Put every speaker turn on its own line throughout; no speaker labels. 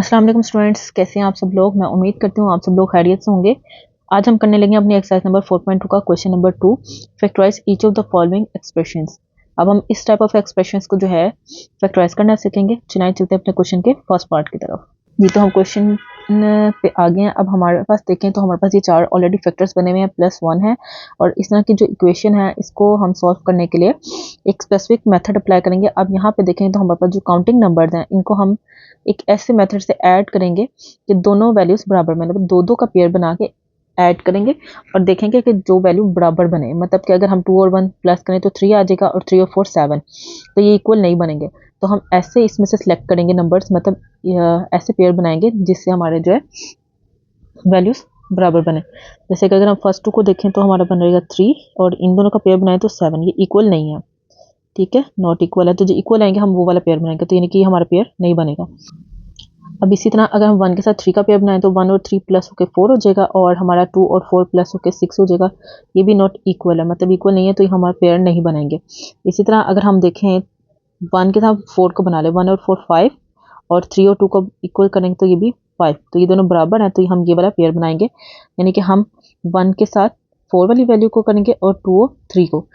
अस्सलाम वालेकुम स्टूडेंट्स, कैसे हैं आप सब लोग। मैं उम्मीद करती हूँ आप सब लोग खैरियत से होंगे। आज हम करने लगे अपनी एक्सरसाइज नंबर 4.2 का question number 2, factorise each of the following expressions. अब हम इस टाइप ऑफ एक्सप्रेशंस को जो है फैक्टराइज करना सीखेंगे। चलिए चलते हैं अपने क्वेश्चन के फर्स्ट पार्ट की तरफ। ये तो हम क्वेश्चन पे आ गए हैं। अब हमारे पास देखें तो हमारे पास ये चार ऑलरेडी फैक्टर्स बने हुए हैं, +1 है, और इस तरह की जो इक्वेशन है इसको हम सॉल्व करने के लिए एक स्पेसिफिक मेथड अप्लाई करेंगे। अब यहाँ पे देखें तो हमारे पास जो काउंटिंग नंबर्स हैं इनको हम एक ऐसे मेथड से ऐड करेंगे कि दोनों वैल्यूज बराबर, मतलब दो दो का पेयर बना के ऐड करेंगे और देखेंगे कि जो वैल्यू बराबर बने, मतलब कि अगर हम 2 और 1 प्लस करें तो 3 आ जाएगा और 3 और 4 7, तो ये इक्वल नहीं बनेंगे। तो हम ऐसे इसमें से सिलेक्ट करेंगे नंबर्स, मतलब ऐसे पेयर बनाएंगे जिससे हमारे जो है वैल्यूज बराबर बने। जैसे कि अगर हम फर्स्ट 2 को देखें तो हमारा बन रहेगा 3 और इन दोनों का पेयर बनाए तो 7, ये इक्वल नहीं है, ठीक है, नॉट इक्वल है। तो जो इक्वल आएंगे हम वो वाला पेयर बनाएंगे, तो यानी कि हमारा पेयर नहीं बनेगा। अब इसी तरह अगर हम 1 के साथ 3 का पेयर बनाएं तो 1 और 3 प्लस होकर 4 हो जाएगा, और हमारा 2 और 4 प्लस होकर 6 हो जाएगा। ये भी नॉट इक्वल है, मतलब इक्वल नहीं है, तो ये हमारा पेयर नहीं बनेंगे। इसी तरह अगर हम देखें 1 के साथ 4 को बना ले, 1 और 4 5, और 3 और 2 को इक्वल करेंगे तो ये भी 5, तो ये दोनों बराबर हैं, तो हम ये वाला पेयर बनाएंगे। यानी कि हम 1 के साथ 4 वाली वैल्यू को करेंगे और 2 और 3 को।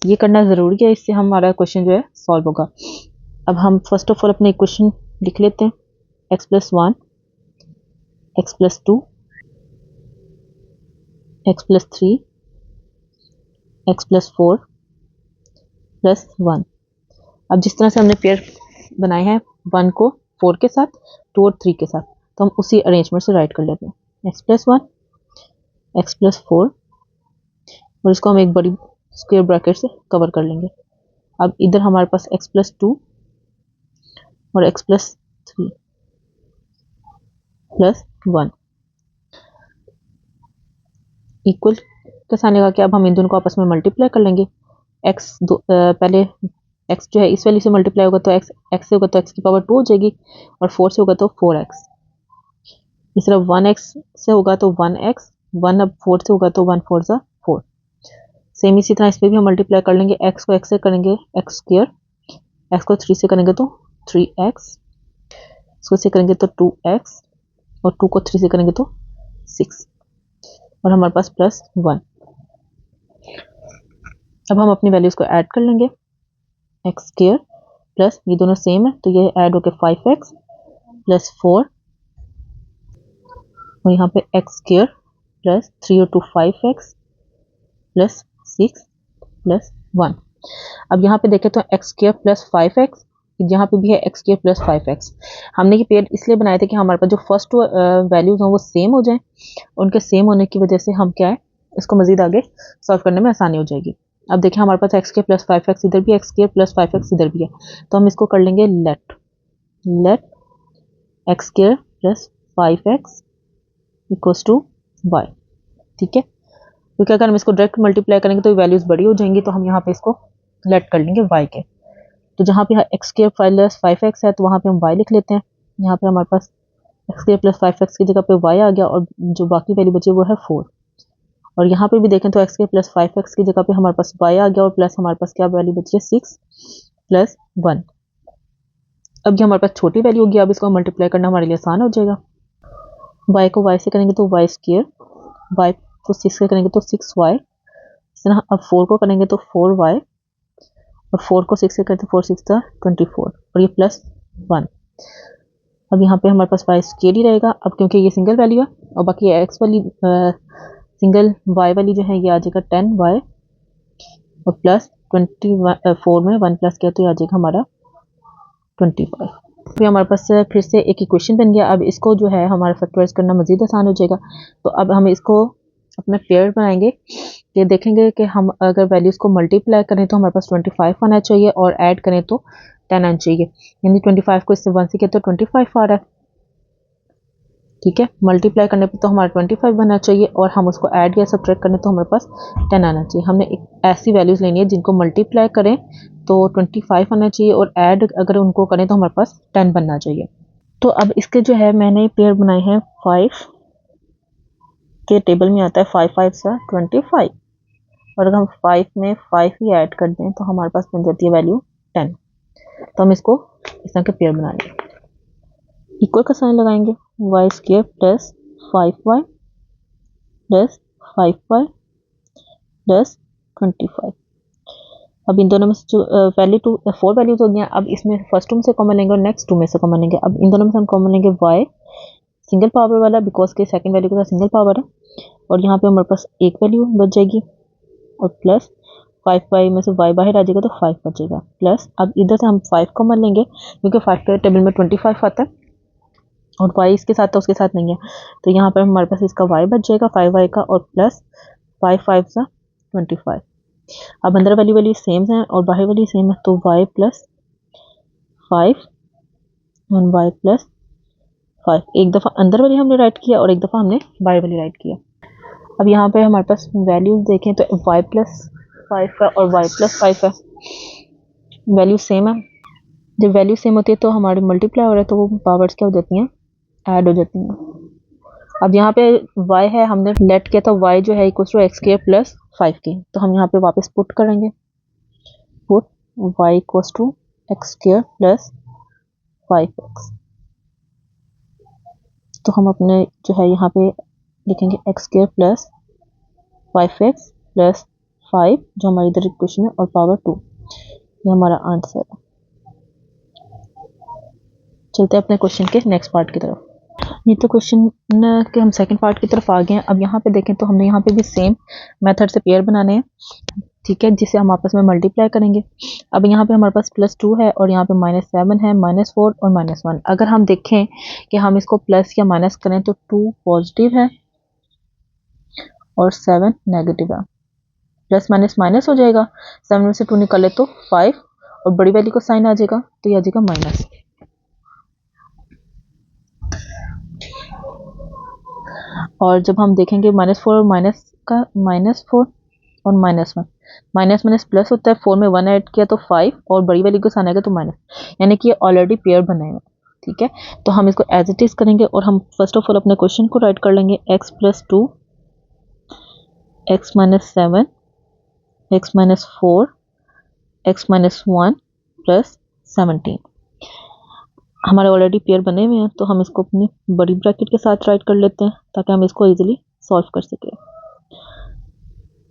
ये करना ज़रूरी है, इससे हमारा क्वेश्चन जो है सॉल्व होगा। अब हम फर्स्ट ऑफ ऑल अपने इक्वेशन लिख लेते हैं। x+1, x+2, x+3, x+4 +1। अब जिस तरह से हमने पेयर बनाए हैं 1 को 4 के साथ, 2 और 3 के साथ, तो हम उसी अरेंजमेंट से राइट कर लेते हैं। x+1, x+4, और इसको हम एक बड़ी स्क्वायर ब्रैकेट से कवर कर लेंगे। अब इधर हमारे पास x+2 और x+3 +1 इक्वल कैसे आने का, कि अब हम इन दोनों को आपस में मल्टीप्लाई कर लेंगे। पहले x जो है इस वैल्यू से मल्टीप्लाई होगा तो x से होगा तो x की पावर 2 हो जाएगी, और 4 से होगा तो 4x। इस तरह 1x से होगा तो 1x, 1 अब 4 से होगा तो 1 4 ज़ा 4। सेम इसी तरह इस पर भी हम मल्टीप्लाई कर लेंगे। x को x से करेंगे x², x को 3 से करेंगे तो 3x, इसको से करेंगे तो 2x, और 2 को 3 से करेंगे तो 6, और हमारे पास +1। अब हम अपनी वैल्यूज को ऐड कर लेंगे। x² प्लस, ये दोनों सेम है तो ये ऐड होकर 5x + 4, और यहाँ पे x² प्लस 3 और 2 5x + 6 + 1। अब यहाँ पे देखें तो x² + 5x, यहाँ पे भी है x² + 5x। हमने ये पेयर इसलिए बनाए थे कि हमारे पास जो फर्स्ट वैल्यूज हैं वो सेम हो जाएं। उनके सेम होने की वजह से हम क्या है, इसको मजीद आगे सॉल्व करने में आसानी हो जाएगी। अब देखिए हमारे पास x² + 5x इधर भी, x² + 5x इधर भी है, तो हम इसको कर लेंगे लेट x² + 5x = y, ठीक है। क्योंकि अगर हम इसको डायरेक्ट मल्टीप्लाई करेंगे तो वैल्यूज बड़ी हो जाएंगी, तो हम यहाँ पे इसको लेट कर लेंगे y के। तो जहाँ पे x² + 5x है तो वहाँ पे हम y लिख लेते हैं। यहाँ पे हमारे पास x² + 5x की जगह पे y आ गया, और जो बाकी वैल्यू बची वो है 4। और यहाँ पे भी देखें तो x² + 5x की जगह पे हमारे पास y आ गया, और प्लस हमारे पास क्या वैल्यू बची है 6 + 1। अब ये हमारे पास छोटी वैल्यू होगी, अब इसको मल्टीप्लाई करना हमारे लिए आसान हो जाएगा। y को y से करेंगे तो y², y को 6 से करेंगे तो 6y, इस तरह अब 4 को करेंगे तो 4y, और 4 को 6 से करें तो 4 6 24, और ये +1। अब यहाँ पे हमारे पास y² ही रहेगा, अब क्योंकि ये सिंगल वैल्यू है, और बाकी x वाली सिंगल y वाली जो है ये आ जाएगा 10y, और प्लस 24 में 1 प्लस किया तो ये आ जाएगा हमारा 25। फिर हमारे पास फिर से एक इक्वेशन बन गया। अब इसको जो है हमारा फैक्टराइज करना मजीद आसान हो जाएगा। तो अब हम इसको अपना पेयर बनाएंगे कि देखेंगे कि हम अगर वैल्यूज़ को मल्टीप्लाई करें तो हमारे पास 25 आना चाहिए, और ऐड करें तो 10 आना चाहिए। यानी 25 को इससे 1 से किया तो 25 आ रहा है, ठीक है। मल्टीप्लाई करने पे तो हमारा 25 बनना चाहिए, और हम उसको ऐड या सब्ट्रैक्ट करें तो हमारे पास 10 आना चाहिए। हमने एक ऐसी वैल्यूज़ लेनी है जिनको मल्टीप्लाई करें तो 25 आना चाहिए, और ऐड अगर उनको करें तो हमारे पास 10 बनना चाहिए। तो अब इसके जो है मैंने पेयर बनाए हैं 5 के, टेबल में आता है 5 5 सा 25, और अगर हम 5 में 5 ही ऐड कर दें तो हमारे पास बन जाती है वैल्यू 10। तो हम इसको इस तरह के पेयर बना लेंगे। इक्वल का साइन लगाएंगे, y square plus 5y plus 5y plus 25। अब इन दोनों में से जो वैल्यू टू 4 वैल्यूज हो गया, अब इसमें फर्स्ट टू में से कॉमन लेंगे और नेक्स्ट टू में से कॉमन लेंगे। अब इन दोनों में से हम कॉमन लेंगे y सिंगल पावर वाला, बिकॉज के सेकंड वैल्यू के साथ सिंगल पावर है, और यहाँ पे हमारे पास एक वैल्यू बच जाएगी, और प्लस 5y में से y बाहर आ जाएगा तो 5 बचेगा, प्लस अब इधर से हम 5 कॉमन लेंगे क्योंकि 5 के टेबल में 25 आता है और y इसके साथ था उसके साथ नहीं है, तो यहाँ पर हमारे पास इसका y बच जाएगा 5y का, और प्लस 5 5 सा 25। अब अंदर वाली वैल्यू सेम है और बाहर वाली सेम है, तो y प्लस 5 और y प्लस 5, एक दफ़ा अंदर वाली हमने राइट किया और एक दफ़ा हमने बाहर वाली राइट किया। अब यहाँ पे हमारे पास वैल्यूज देखें तो y प्लस 5 है और y प्लस 5 है, वैल्यू सेम है। जब वैल्यू सेम होती है तो हमारे मल्टीप्लाई हो रहा है तो वो पावर्स क्या हो जाती हैं, ऐड हो जाती हैं। अब यहाँ पे y है, हमने लेट किया था y जो है equal to x square plus 5 की, तो हम यहाँ पे वापस पुट करेंगे, put y equal to x square plus 5x, तो हम अपने जो है यहाँ पे लिखेंगे x square plus 5x plus 5 जो हमारी इधर इक्वेशन है और पावर 2, ये हमारा आंसर है। चलते हैं अपने क्वेश्चन के नेक्स्ट पार्ट की तरफ। ये तो क्वेश्चन के हम सेकंड पार्ट की तरफ आ गए हैं। अब यहाँ पे देखें तो हमने यहाँ पे भी सेम मेथड से पेयर बनाने हैं, ठीक है, जिसे हम आपस में मल्टीप्लाई करेंगे। अब यहाँ पे हमारे पास +2 है और यहाँ पे -7 है, -4 और -1। अगर हम देखें कि हम इसको प्लस या माइनस करें तो 2 पॉजिटिव है और 7 नेगेटिव है, प्लस माइनस माइनस हो जाएगा, 7 में से 2 निकाले तो 5 और बड़ी वैल्यू का साइन आ जाएगा तो ये आ जाएगा माइनस। और जब हम देखेंगे -4 और माइनस का, -4 और -1, माइनस माइनस प्लस होता है, 4 में 1 ऐड किया तो 5 और बड़ी वैल्यू का साइन आएगा तो माइनस, यानी कि ये ऑलरेडी पेयर बने हुए, ठीक है। तो हम इसको एज इट इज करेंगे और हम फर्स्ट ऑफ ऑल अपने क्वेश्चन को राइट कर लेंगे, x + 2 x - 7 x - 4 x - 1 + 17। हमारे ऑलरेडी पेयर बने हुए हैं तो हम इसको अपनी बड़ी ब्रैकेट के साथ राइट कर लेते हैं ताकि हम इसको इजीली सॉल्व कर सकें।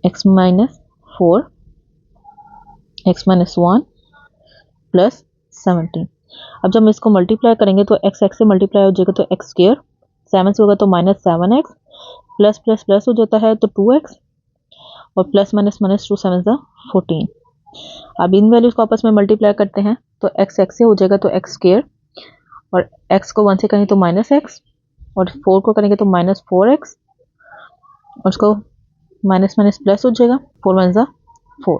x - 4 x - 1 + 17। अब जब हम इसको मल्टीप्लाई करेंगे तो x x से मल्टीप्लाई हो जाएगा तो एक्स स्क्वायर, 7 से होगा तो -7x, प्लस प्लस प्लस हो जाता है तो 2x, और प्लस माइनस माइनस 2 7 14। अब इन वैल्यूज को आपस में मल्टीप्लाई करते हैं तो x x से हो जाएगा तो एक्स स्क्वायर, और x को 1 से करेंगे तो -x, और 4 को करेंगे तो -4x, और उसको माइनस माइनस प्लस हो जाएगा, 4 1 4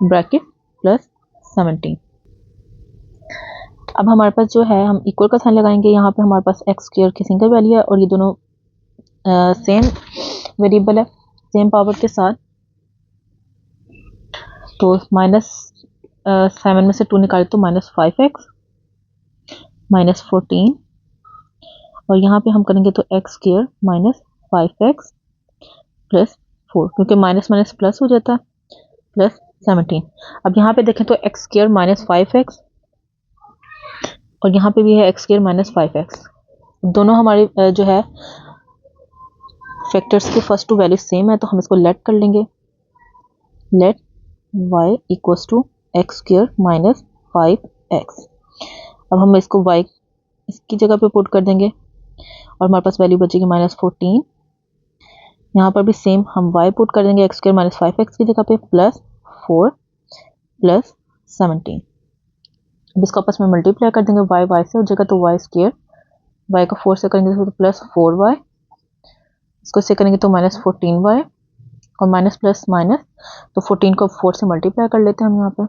ब्रैकेट प्लस 17। अब हमारे पास जो है हम इक्वल का साइन लगाएंगे, यहाँ पे हमारे पास एक्स स्क्वायर की सिंगल वैल्यू है और ये दोनों सेम वेरिएबल है, सेम पावर के साथ, तो -7 में से 2 निकाले तो -5x -14, और यहाँ पे हम करेंगे तो एक्स स्क्वायर -5x + 4, क्योंकि माइनस माइनस प्लस हो जाता है, + 17। अब यहाँ पे देखें तो एक्स स्क्वायर -5x और यहाँ पे भी है एक्स स्क्वायर -5x, दोनों हमारे जो है फैक्टर्स के फर्स्ट टू वैल्यू सेम है, तो हम इसको लेट कर लेंगे, let y equals to x square -5x। अब हम इसको y इसकी जगह पे पुट कर देंगे और हमारे पास वैल्यू बचेगी -14। यहाँ पर भी सेम हम y पुट कर देंगे एक्स स्क्वायर -5x की जगह पे, +4 + 17। अब इसको आपस में मल्टीप्लाई कर देंगे, y से हो जाएगा तो y स्क्वायर, y को 4 से करेंगे तो +4y, इसको से करेंगे तो -14y, और माइनस प्लस माइनस, तो 14 को 4 से मल्टीप्लाई कर लेते हैं हम यहाँ पे,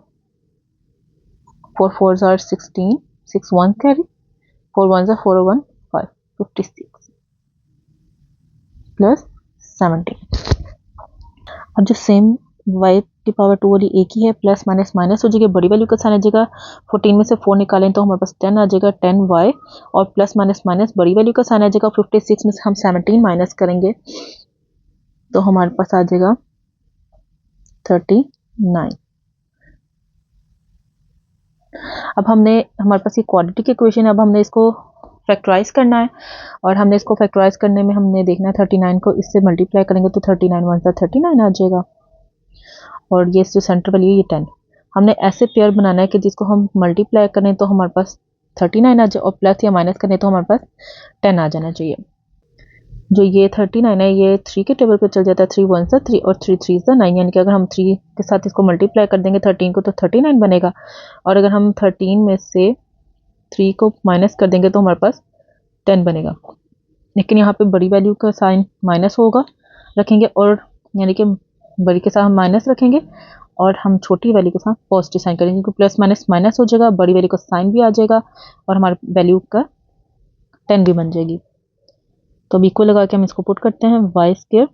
4 4 आर 16, 6 1 कैरी, 4 1 4 और 1 5, 56 + 17। अब जो सेम y की पावर 2 वाली एक ही है, प्लस माइनस माइनस हो जाएगा, बड़ी वैल्यू का साइन आ जाएगा, 14 में से 4 निकालें तो हमारे पास 10 आ जाएगा, 10y, और प्लस माइनस माइनस बड़ी वैल्यू का साइन आ जाएगा, 56 में से हम 17 माइनस करेंगे तो हमारे पास आ जाएगा 39। अब हमने, हमारे पास ये क्वाड्रेटिक इक्वेशन है, अब हमने इसको फैक्टराइज करना है, और हमने इसको फैक्टराइज करने में हमने देखना है 39 को इससे मल्टीप्लाई करेंगे तो 39 वन सा 39 आ जाएगा, और ये जो सेंटर वैल्यू ये 10। हमने ऐसे पेयर बनाना है कि जिसको हम मल्टीप्लाई करें तो हमारे पास 39 आ जाए, और प्लस या माइनस करें तो हमारे पास 10 आ जाना चाहिए। जो ये 39 है ये 3 के टेबल पे चल जाता है, 3 वन सा 3 और 3 3 सा 9, यानी कि अगर हम 3 के साथ इसको मल्टीप्लाई कर देंगे 13 को तो 39 बनेगा, और अगर हम 13 में से 3 को माइनस कर देंगे तो हमारे पास 10 बनेगा। लेकिन यहाँ पे बड़ी वैल्यू का साइन माइनस होगा रखेंगे, और यानी कि बड़ी के साथ हम माइनस रखेंगे और हम छोटी वैल्यू के साथ पॉजिटिव साइन करेंगे, क्योंकि प्लस माइनस माइनस हो जाएगा, बड़ी वैल्यू का साइन भी आ जाएगा और हमारे वैल्यू का 10 भी बन जाएगी। तो अब इक्वल लगा के हम इसको पुट करते हैं, y square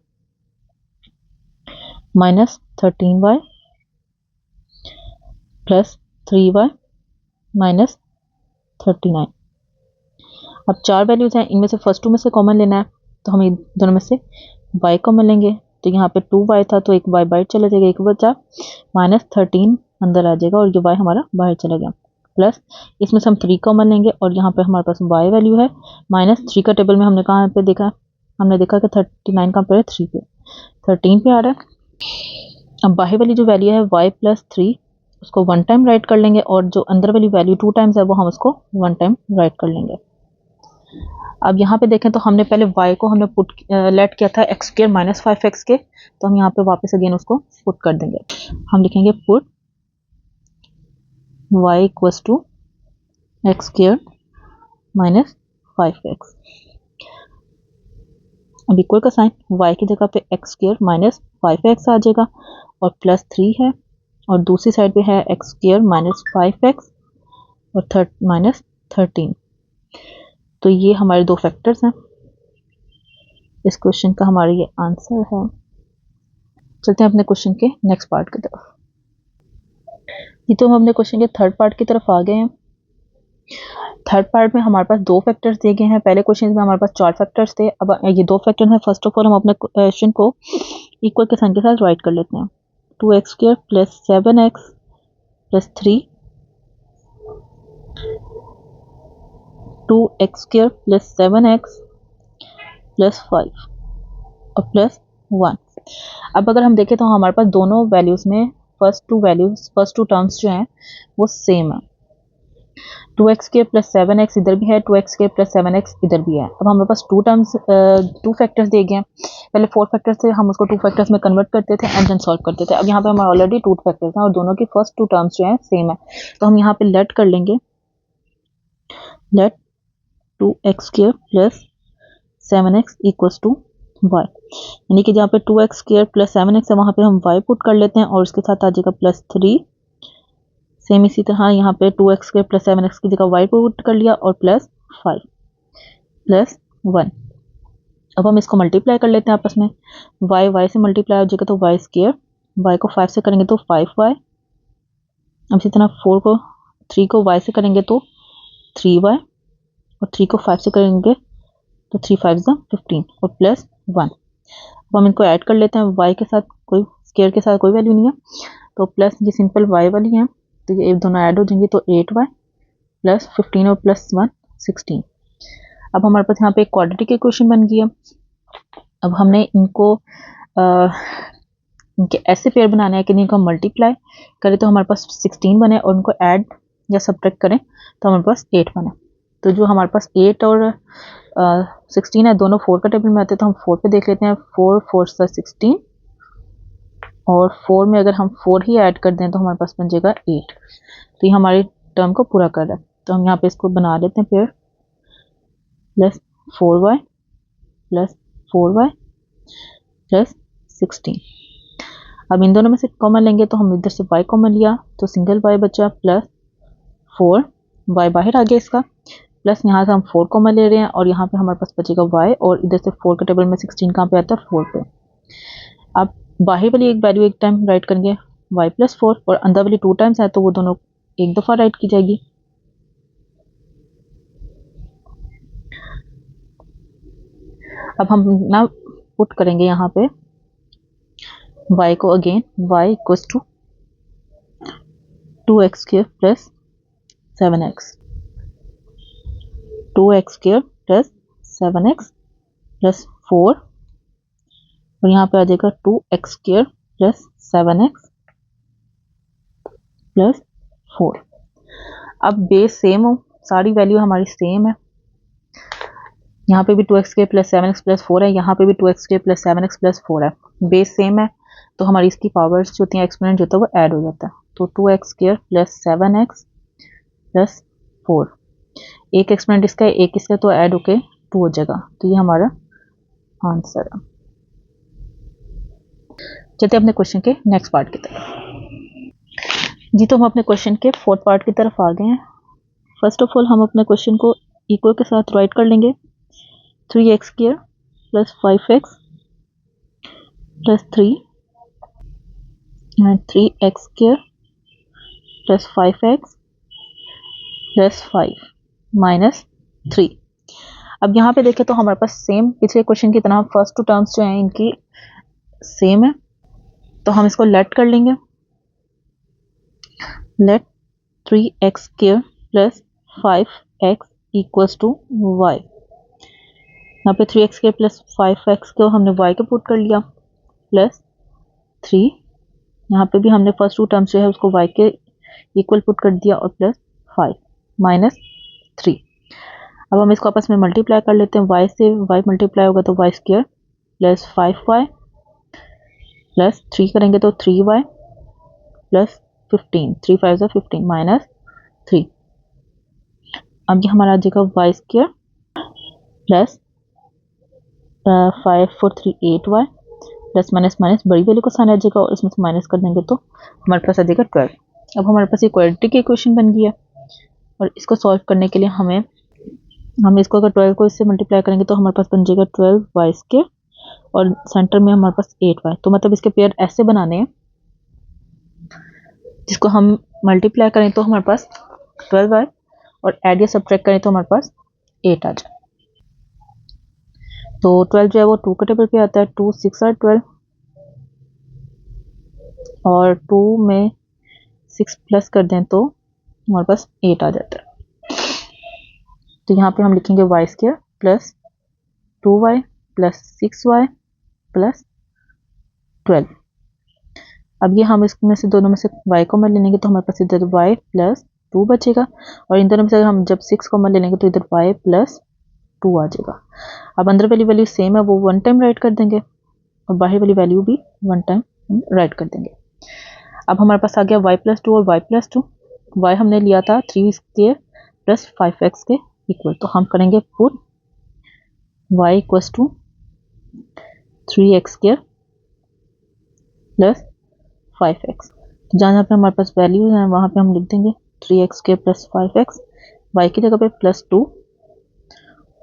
minus 13y plus 3y minus 39। अब 4 वैल्यूज हैं, इनमें से फर्स्ट टू में से कॉमन लेना है, तो हम दोनों में से y कॉमन लेंगे, तो यहाँ पे 2y था तो एक y बाहर चला जाएगा, एक बचा माइनस 13 अंदर आ जाएगा और ये y हमारा बाहर चला गया, प्लस इसमें से हम 3 कॉमन लेंगे और यहाँ पे हमारे पास y वैल्यू है माइनस 3 का टेबल में हमने कहाँ पे देखा, हमने देखा कि 39 कहाँ पे 3 पे 13 पे आ रहा है। अब बाहर वाली जो वैल्यू है y प्लस 3 उसको 1 टाइम राइट कर लेंगे, और जो अंदर वाली वैल्यू 2 टाइम्स है वो हम उसको 1 टाइम राइट कर लेंगे। अब यहाँ पे देखें तो हमने पहले y को हमने पुट लेट किया था एक्स स्क्वायर माइनस 5x के, तो हम यहाँ पे वापस अगेन उसको पुट कर देंगे। हम लिखेंगे put y equals to x square minus 5x। अब इक्वल का साइन y की जगह पे एक्स स्क्वायर माइनस 5x आ जाएगा और प्लस 3 है, और दूसरी साइड पे है एक्स स्क्वायर माइनस 5x और माइनस 13। तो ये हमारे दो फैक्टर्स हैं, इस क्वेश्चन का हमारा ये आंसर है। चलते हैं अपने क्वेश्चन के नेक्स्ट पार्ट की तरफ। ये तो हम अपने क्वेश्चन के थर्ड पार्ट की तरफ आ गए हैं। थर्ड पार्ट में हमारे पास दो फैक्टर्स दिए गए हैं, पहले क्वेश्चन में हमारे पास 4 फैक्टर्स थे, अब ये दो फैक्टर्स हैं। फर्स्ट ऑफ ऑल हम अपने क्वेश्चन को इक्वल के साइन के साथ राइट कर लेते हैं, 2x square plus 7x plus 3, 2x square plus 7x plus 5 और प्लस 1। अब अगर हम देखें तो हमारे पास दोनों वैल्यूज में फर्स्ट टू टर्म्स जो हैं वो सेम है। 2x स्क्वायर प्लस 7x इधर भी है, 2x स्क्वायर प्लस 7x इधर भी है। अब हमारे पास टू फैक्टर्स दिए गए हैं, पहले 4 फैक्टर्स थे, हम उसको 2 फैक्टर्स में कन्वर्ट करते थे एंड देन सॉल्व करते थे। अब यहाँ पे हमारे ऑलरेडी 2 फैक्टर्स हैं और दोनों की फर्स्ट 2 टर्म्स जो हैं सेम है, तो हम यहाँ पे लेट कर लेंगे, let 2x square plus 7x equals to y, यानी कि जहाँ पे 2x स्क्वायर प्लस 7x है वहाँ पे हम y पुट कर लेते हैं और उसके साथ आ जाएगा प्लस 3। सेम इसी तरह यहाँ पे 2x स्क्वायर प्लस 7x की जगह y पुट कर लिया और प्लस 5 प्लस 1। अब हम इसको मल्टीप्लाई कर लेते हैं आपस में, y से मल्टीप्लाई हो जाएगा तो y स्क्वायर, y को 5 से करेंगे तो 5y, अब इसी तरह 3 को y से करेंगे तो 3y और 3 को 5 से करेंगे तो 3 5 15 और प्लस 1। अब हम इनको ऐड कर लेते हैं, y के साथ कोई स्क्वायर के साथ कोई वैल्यू नहीं है तो प्लस ये सिंपल y वाली है तो ये दोनों ऐड हो जाएंगे तो 8y प्लस 15 और प्लस 1 16। अब हमारे पास यहाँ पे एक क्वाड्रेटिक इक्वेशन बन गई है। अब हमने इनको इनके ऐसे पेयर बनाने हैं कि इनको मल्टीप्लाई करें तो हमारे पास 16 बने और उनको ऐड या सब्ट्रैक्ट करें तो हमारे पास 8 बने। तो जो हमारे पास 8 और 16 है दोनों 4 का टेबल में आते हैं, तो हम 4 पे देख लेते हैं। 4 4 16 और 4 में अगर हम 4 ही ऐड कर दें तो हमारे पास बन जाएगा 8। तो ये हमारी टर्म को पूरा कर रहा है, तो हम यहाँ पे इसको बना लेते हैं pair, plus 4y plus 4y plus 16। अब इन दोनों में से कॉमन लेंगे तो हम इधर से y कॉमन लिया तो सिंगल y बचा प्लस 4y बाहर आ गया इसका, प्लस यहाँ से हम 4 कॉमन ले रहे हैं और यहाँ पे हमारे पास बचेगा y और इधर से 4 के टेबल में 16 कहाँ पे आता है 4 पे। अब बाहर वाली एक वैल्यू एक टाइम राइट करेंगे y प्लस 4 और अंदर वाली 2 टाइम्स है तो वो दोनों एक दफ़ा राइट की जाएगी। अब हम ना पुट करेंगे यहाँ पे y को again, y equals to 2x square plus 7x 2x square plus 7x plus 4 और यहाँ पे आ जाएगा 2x square plus 7x plus 4। अब बेस सेम हो, सारी वैल्यू हमारी सेम है। यहाँ पे भी 2x square plus 7x plus 4 है, यहाँ पे भी 2x square plus 7x plus 4 है। बेस सेम है तो हमारी इसकी पावर्स जो होती हैं, एक्सपोनेंट जो होता है वो ऐड हो जाता है। तो 2x square plus 7x plus 4, एक एक्सपोनेंट इसका है एक इसका, तो ऐड होके 2 हो जाएगा। तो ये हमारा आंसर है। चलते हैं अपने क्वेश्चन के नेक्स्ट पार्ट की तरफ। जी तो हम अपने क्वेश्चन के फोर्थ पार्ट की तरफ आ गए हैं। फर्स्ट ऑफ ऑल हम अपने क्वेश्चन को इक्वल के साथ राइट कर लेंगे। 3x square plus 5x plus 3 and 3x square plus 5x plus 5 minus 3। अब यहाँ पे देखें तो हमारे पास सेम पिछले क्वेश्चन की तरह फर्स्ट टू टर्म्स जो हैं इनकी सेम है, तो हम इसको लेट कर लेंगे। Let 3x square plus 5x equals to y। यहाँ पे 3x स्क्वायर प्लस 5x को हमने y के पुट कर लिया प्लस 3, यहाँ पे भी हमने फर्स्ट टू टर्म्स जो है उसको y के इक्वल पुट कर दिया और प्लस 5 माइनस 3। अब हम इसको आपस में मल्टीप्लाई कर लेते हैं। y से y मल्टीप्लाई होगा तो y square plus 5y plus 3 करेंगे तो 3y प्लस 15, 3 5 है 15 माइनस 3। अब ये हमारा आ जाएगा y square plus 5 4 3 8y plus minus minus बड़ी वैल्यू का साइन आ जाएगा और इसमें से माइनस कर देंगे तो हमारे पास आ जाएगा 12। अब हमारे पास ये क्वाड्रेटिक इक्वेशन बन गई है और इसको सॉल्व करने के लिए हम इसको अगर 12 को इससे मल्टीप्लाई करेंगे तो हमारे पास बन जाएगा 12y स्क्वायर और सेंटर में हमारे पास 8y। तो मतलब इसके पेयर ऐसे बनाने हैं जिसको हम मल्टीप्लाई करें तो हमारे पास 12y और ऐड या सब्ट्रैक्ट करें तो हमारे पास 8 आ जाए। तो 12 जो है वो 2 के टेबल पे आता है, 2 6 are 12 और 2 में 6 प्लस कर दें तो हमारे पास 8 आ जाता है। तो यहाँ पे हम लिखेंगे y square plus 2y plus 6y plus 12। अब ये हम इसमें से दोनों में से y कॉमन ले लेंगे तो हमारे पास इधर y प्लस 2 बचेगा और इन दोनों में से हम जब 6 कॉमन ले लेंगे तो इधर y प्लस 2 आ जाएगा। अब अंदर वाली वैल्यू सेम है, वो 1 टाइम राइट कर देंगे और बाहर वाली वैल्यू भी 1 टाइम राइट कर देंगे। अब हमारे पास आ गया y प्लस 2 और y प्लस 2। y हमने लिया था 3 स्क्वायर प्लस 5x के इक्वल, तो हम करेंगे put y equals to 3x square plus 5x। तो जहाँ पे हमारे पास वैल्यू है वहाँ पे हम लिख देंगे 3x square plus 5x, y की जगह पे प्लस 2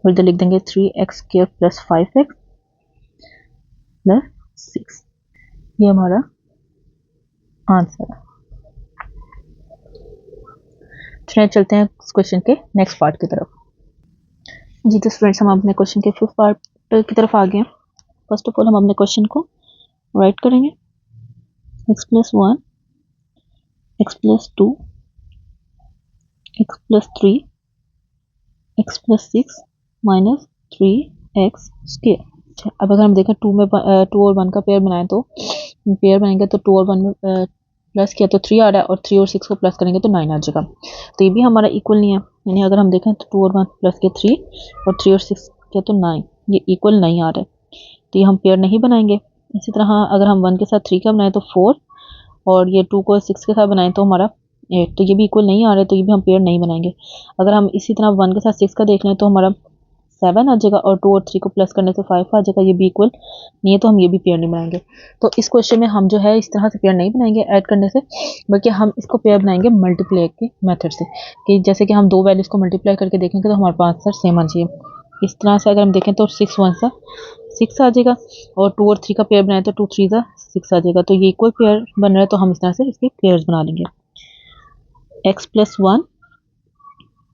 और इधर लिख देंगे 3x square plus 5x plus 6। ये हमारा आंसर है। चलिए चलते हैं इस क्वेश्चन के नेक्स्ट पार्ट की तरफ। जी तो स्टूडेंट्स हम अपने क्वेश्चन के फिफ्थ पार्ट की तरफ आ गए हैं। फर्स्ट ऑफ ऑल हम अपने क्वेश्चन को राइट करेंगे। x plus 1 x plus 2 x plus 3 x plus 6 minus 3x square. अब अगर हम देखें 2 और 1 का पेयर बनाएं तो पेयर बनेंगे तो 2 और 1 में प्लस किया तो 3 आ रहा है और 3 और 6 को प्लस करेंगे तो 9 आ जाएगा। तो ये भी हमारा इक्वल नहीं है, यानी अगर हम देखें तो 2 और 1 प्लस किया 3 और 3 और 6 किया तो 9, ये इक्वल नहीं आ रहा है, तो ये हम पेयर नहीं बनाएंगे। इसी तरह अगर हम 1 के साथ 3 का बनाएं तो 4 और ये 2 को 6 के साथ बनाएं तो हमारा 8, तो ये भी इक्वल नहीं आ रहा है, तो ये भी हम पेयर नहीं बनाएंगे। अगर हम इसी तरह 1 के साथ 6 का देख लें तो हमारा 7 आ जाएगा और 2 और 3 को प्लस करने से 5 आ जाएगा, ये भी इक्वल नहीं है, तो हम ये भी पेयर नहीं बनाएंगे। तो इस क्वेश्चन में हम जो है इस तरह से पेयर नहीं बनाएंगे ऐड करने से, बल्कि हम इसको पेयर बनाएंगे मल्टीप्लाई के मेथड से, कि जैसे कि हम दो वैल्यूज़ को मल्टीप्लाई करके देखेंगे तो हमारे पास आंसर सेम आ चाहिए। इस तरह से अगर हम देखें तो 6 1 सा 6 आ जाएगा और 2 और 3 का पेयर बनाए तो 2 3 सा 6 आ जाएगा, तो ये इक्वल पेयर बन रहा है, तो हम इस तरह से इसके पेयर्स बना लेंगे। x प्लस 1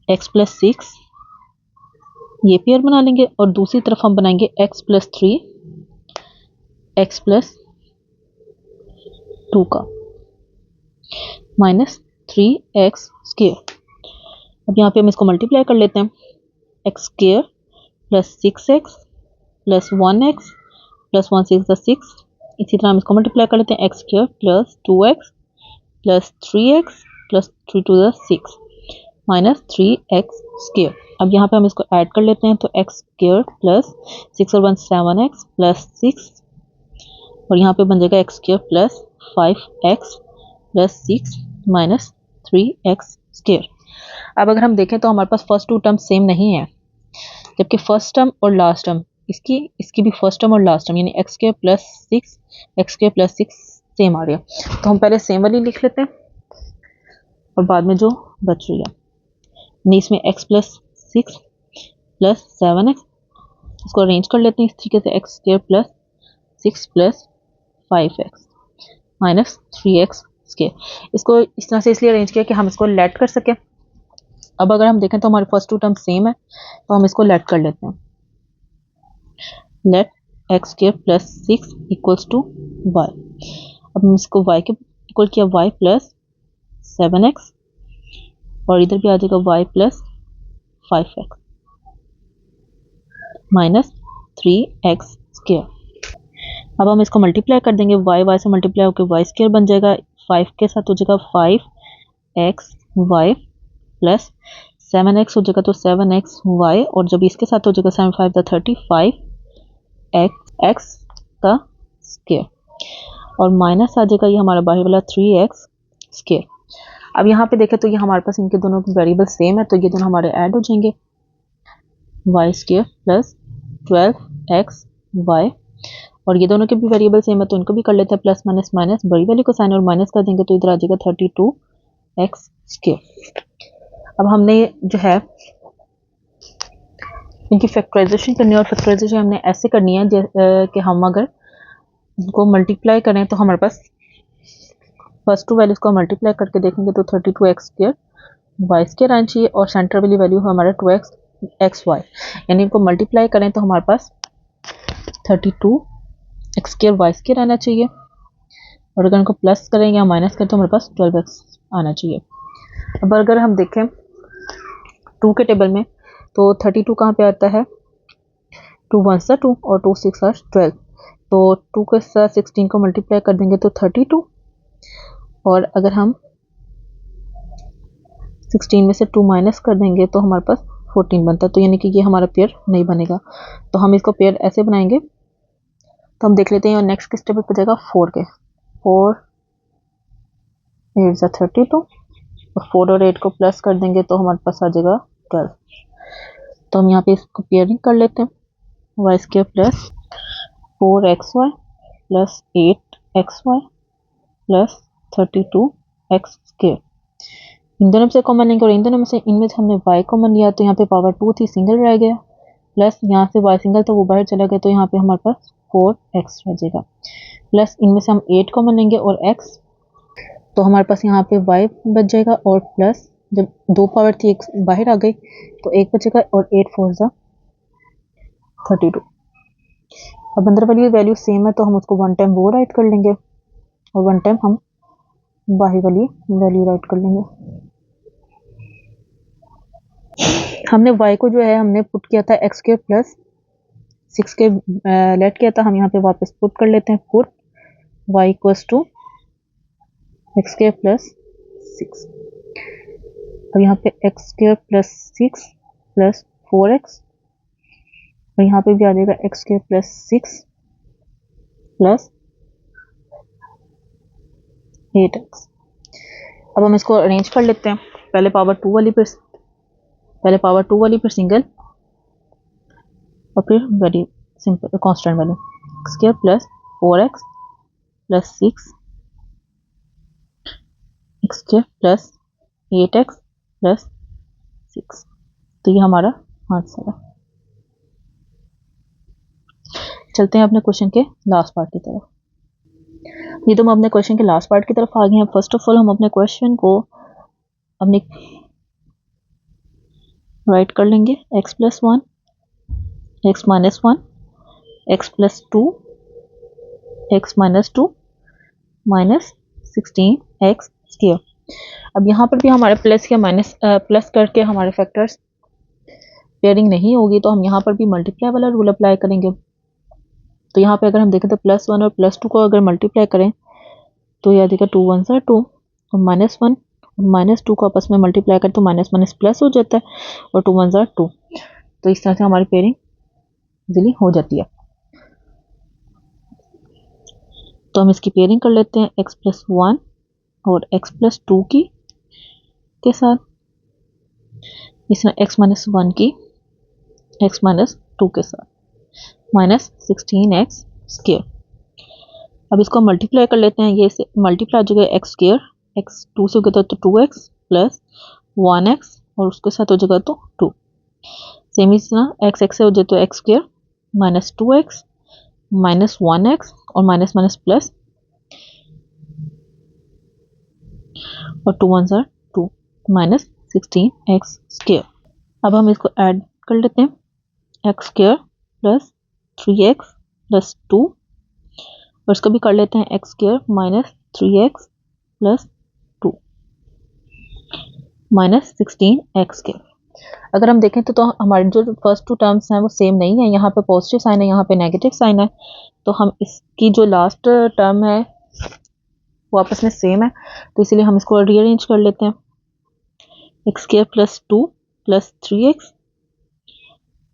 x प्लस 6 ये पेयर बना लेंगे और दूसरी तरफ हम बनाएंगे x प्लस 3 x प्लस 2 का माइनस 3x स्क्वायर। अब यहाँ पे हम इसको मल्टीप्लाई कर लेते हैं। X square plus 6x plus 1x plus 1 6 6। इसी तरह हम इसको मल्टीप्लाई कर लेते हैं, x square plus 2x plus 3x plus 3 to the 6 minus 3x square. अब यहाँ पे हम इसको ऐड कर लेते हैं, तो एक्स स्क्र प्लस 6 और 1 7x प्लस 6 और यहाँ पे बन जाएगा x square plus 5x plus 6 minus 3x square. अब अगर हम देखें तो हमारे पास फर्स्ट टू टर्म सेम नहीं है, जबकि फर्स्ट टर्म और लास्ट टर्म इसकी भी फर्स्ट टर्म और लास्ट टर्म यानी x square plus 6 x square plus 6 same आ रही है। तो हम पहले सेम वाली लिख लेते हैं और बाद में जो बच रही है इसमें x प्लस 6 प्लस 7x, इसको अरेंज कर लेते हैं इस तरीके से, x square plus 6 plus 5x minus 3x square. इसको इस तरह से इसलिए अरेंज किया कि हम इसको लेट कर सकें। अब अगर हम देखें तो हमारे फर्स्ट टू टर्म सेम है, तो हम इसको लेट कर लेते हैं। Let x square plus 6 equals to y। अब हम इसको y के इक्वल किया y प्लस 7x और इधर भी आ जाएगा y plus 5x minus 3x square. अब हम इसको मल्टीप्लाई कर देंगे, y से मल्टीप्लाई होकर y स्क्र बन जाएगा, 5 के साथ हो जाएगा 5x y प्लस 7x हो जाएगा तो 7x y और जब इसके साथ हो जाएगा 7 5 35 x का स्क्र और माइनस आ जाएगा ये हमारा बाहर वाला 3x स्क्र। अब यहाँ पे देखें तो ये हमारे पास इनके दोनों की वेरिएबल सेम है, तो ये दोनों हमारे ऐड हो जाएंगे, y square plus 12x y और ये दोनों के भी वेरिएबल सेम है तो इनको भी कर लेते हैं, प्लस माइनस माइनस बड़ी वाली को साइन और माइनस कर देंगे तो इधर आ जाएगा 32x स्क्र। अब हमने जो है इनकी फैक्टराइजेशन करनी है और फैक्टराइजेशन हमने ऐसे करनी है कि हम अगर इनको मल्टीप्लाई करें तो हमारे पास फर्स्ट टू वैल्यूज को मल्टीप्लाई करके देखेंगे तो 32x स्क्र y स्क्र आना चाहिए और सेंटर वाली वैल्यू हमारा 2x y, यानी इनको मल्टीप्लाई करें तो हमारे पास 32x स्क्र y स्क्र आना चाहिए और अगर इनको प्लस करें या माइनस करें तो हमारे पास 12x आना चाहिए। अब अगर हम देखें 2 के टेबल में तो 32 कहाँ पे आता है, 2 1 2 और 2 6 12, तो 2 के साथ 16 को मल्टीप्लाई कर देंगे तो 32 और अगर हम 16 में से 2 माइनस कर देंगे तो हमारे पास 14 बनता है, तो यानी कि ये हमारा पेयर नहीं बनेगा। तो हम इसको पेयर ऐसे बनाएंगे, तो हम देख लेते हैं और नेक्स्ट किस टेबल पे जाएगा 4 के, 4 8 32 और 4 और 8 को प्लस कर देंगे तो हमारे पास आ जाएगा 12। तो हम यहाँ पे इसको पेयरिंग कर लेते हैं, y square plus 4xy plus 8xy plus 32x square. इन दोनों से कॉमन लेंगे और इन दोनों में से इनमें से हमने y कॉमन लिया तो यहाँ पे पावर 2 थी, सिंगल रह गया, प्लस यहाँ से y सिंगल तो वो बाहर चला गया तो यहाँ पे हमारे पास 4x रह जाएगा, प्लस इनमें से हम 8 कॉमन लेंगे और x, तो हमारे पास यहाँ पे y बच जाएगा और प्लस जब 2 पावर थी एक बाहर आ गई तो 1 बचेगा और 8 4 32। अब अंदर वाली वैल्यू सेम है तो हम उसको 1 टाइम वो राइट कर लेंगे और 1 टाइम हम बाहर वाली वैल्यू राइट कर लेंगे। हमने y को जो है हमने पुट किया था x स्क्र प्लस 6 के लेट किया था, हम यहाँ पे वापस पुट कर लेते हैं, put y equals to x square plus 6। अब यहाँ पे x square plus 6 plus 4x और यहाँ पे भी आ जाएगा x square plus 6 plus 8x। अब हम इसको अरेंज कर लेते हैं, पहले पावर 2 वाली पर सिंगल और फिर very simple constant value, x square plus 4x plus 6 x square plus 8x plus 6। तो ये हमारा आंसर है। चलते हैं अपने क्वेश्चन के लास्ट पार्ट की तरफ। ये तो हम अपने क्वेश्चन के लास्ट पार्ट की तरफ आ गए हैं। फर्स्ट ऑफ ऑल हम अपने क्वेश्चन को अपने राइट कर लेंगे, x plus 1 x minus 1 x plus 2 x minus 2 minus 16 x square. अब यहाँ पर भी हमारे प्लस या माइनस प्लस करके हमारे फैक्टर्स पेयरिंग नहीं होगी तो हम यहाँ पर भी मल्टीप्लाई वाला रूल अप्लाई करेंगे। तो यहाँ पे अगर हम देखें तो +1 और +2 को अगर मल्टीप्लाई करें तो यह देखा 2 1 2 और -1 -2 को आपस में मल्टीप्लाई करें तो माइनस माइनस प्लस हो जाता है और 2 1 2। तो इस तरह से हमारी पेयरिंग इजीली हो जाती है। तो हम इसकी पेयरिंग कर लेते हैं x+1 और x+2 की के साथ, इस तरह x-1 की x-2 के साथ -16x²। अब इसको मल्टीप्लाई कर लेते हैं, ये से मल्टीप्लाई हो जाएगा x² x 2 से होगा तो 2x प्लस 1x और उसके साथ हो जाएगा तो 2। सेम इस तरह x से हो जाए तो x² -2x -1x और माइनस माइनस प्लस और 2 1 2 -16x²। अब हम इसको ऐड कर लेते हैं x² प्लस 3x प्लस 2 और इसको भी कर लेते हैं x² -3x प्लस 2 -16x²। अगर हम देखें तो हमारे जो फर्स्ट टू टर्म्स हैं वो सेम नहीं है, यहाँ पे पॉजिटिव साइन है, यहाँ पे नेगेटिव साइन है। तो हम इसकी जो लास्ट टर्म है वो आपस में सेम है, तो इसीलिए हम इसको रीअरेंज कर लेते हैं x² प्लस 2 प्लस 3x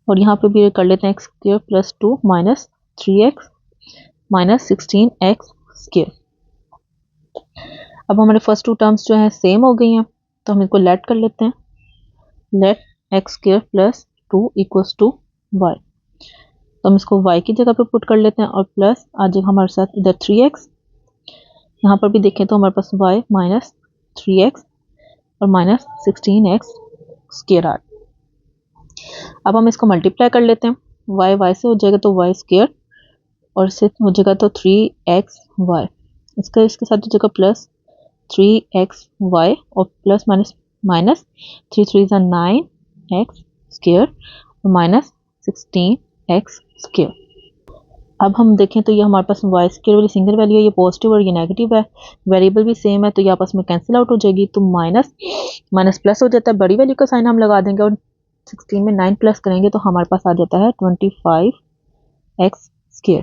और यहाँ पे भी कर लेते हैं x² plus 2 minus 3x -16x²। अब हमारे फर्स्ट टू टर्म्स जो हैं सेम हो गई हैं, तो हम इसको लेट कर लेते हैं, let x² plus 2 equals to y। तो हम इसको y की जगह पे पुट कर लेते हैं और प्लस आ जाएगा हमारे साथ इधर 3x, यहाँ पर भी देखें तो हमारे पास y माइनस 3x और -16x² आ। अब हम इसको मल्टीप्लाई कर लेते हैं, y से हो जाएगा तो y² और इससे हो जाएगा तो 3xy, इसका इसके साथ हो जाएगा प्लस 3xy और प्लस माइनस 3 3 9x² और -16x²। अब हम देखें तो ये हमारे पास y² वाली सिंगल वैल्यू है, ये पॉजिटिव और ये नेगेटिव है, वेरिएबल भी सेम है, तो ये आपस में कैंसिल आउट हो जाएगी, तो माइनस माइनस प्लस हो जाता है, बड़ी वैल्यू का साइन हम लगा देंगे और 16 में 9 प्लस करेंगे तो हमारे पास आ जाता है 25x²।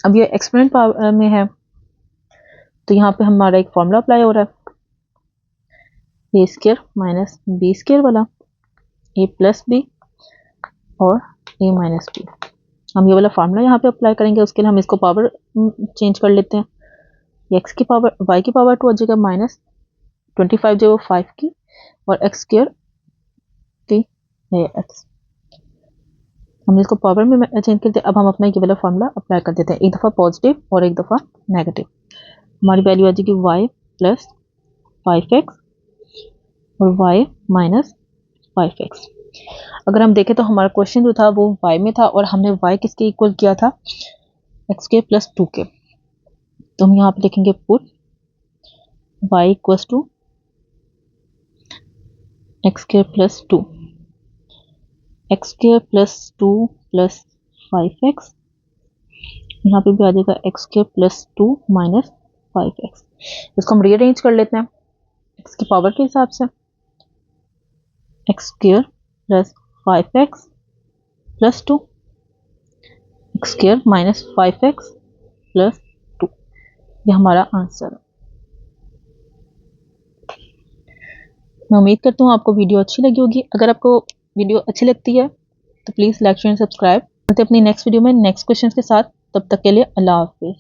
अब ये एक्सपोनेंट पावर में है, तो यहाँ पे हमारा एक फॉर्मूला अप्लाई हो रहा है, a² माइनस b² वाला, a प्लस बी और a माइनस बी। हम ये वाला फार्मूला यहाँ पे अप्लाई करेंगे, उसके लिए हम इसको पावर चेंज कर लेते हैं, x की पावर y की पावर 2 हो जाएगा -25 जो 5 की और x² की x, हम इसको पावर में चेंज करते हैं। अब हम अपना ये वाला फार्मूला अप्लाई कर देते हैं, एक दफ़ा पॉजिटिव और एक दफ़ा नेगेटिव। हमारी वैल्यू आ जाएगी y प्लस 5x और y माइनस 5x। अगर हम देखें तो हमारा क्वेश्चन जो था वो y में था और हमने y किसके इक्वल किया था, x² प्लस 2 के। तो हम यहाँ पे लिखेंगे put y equals to x² plus 2, x² plus 2 plus 5x, यहाँ पे भी आ जाएगा x² प्लस 2 माइनस 5x। इसको हम रीअरेंज कर लेते हैं x की पावर के हिसाब से, x² plus 5x plus 2, x² minus 5x plus 2, ये हमारा आंसर है। मैं उम्मीद करता हूँ आपको वीडियो अच्छी लगी होगी। अगर आपको वीडियो अच्छी लगती है तो please like share and subscribe. मिलते हैं अपनी नेक्स्ट वीडियो में नेक्स्ट क्वेश्चन के साथ, तब तक के लिए अल्लाह हाफिज़।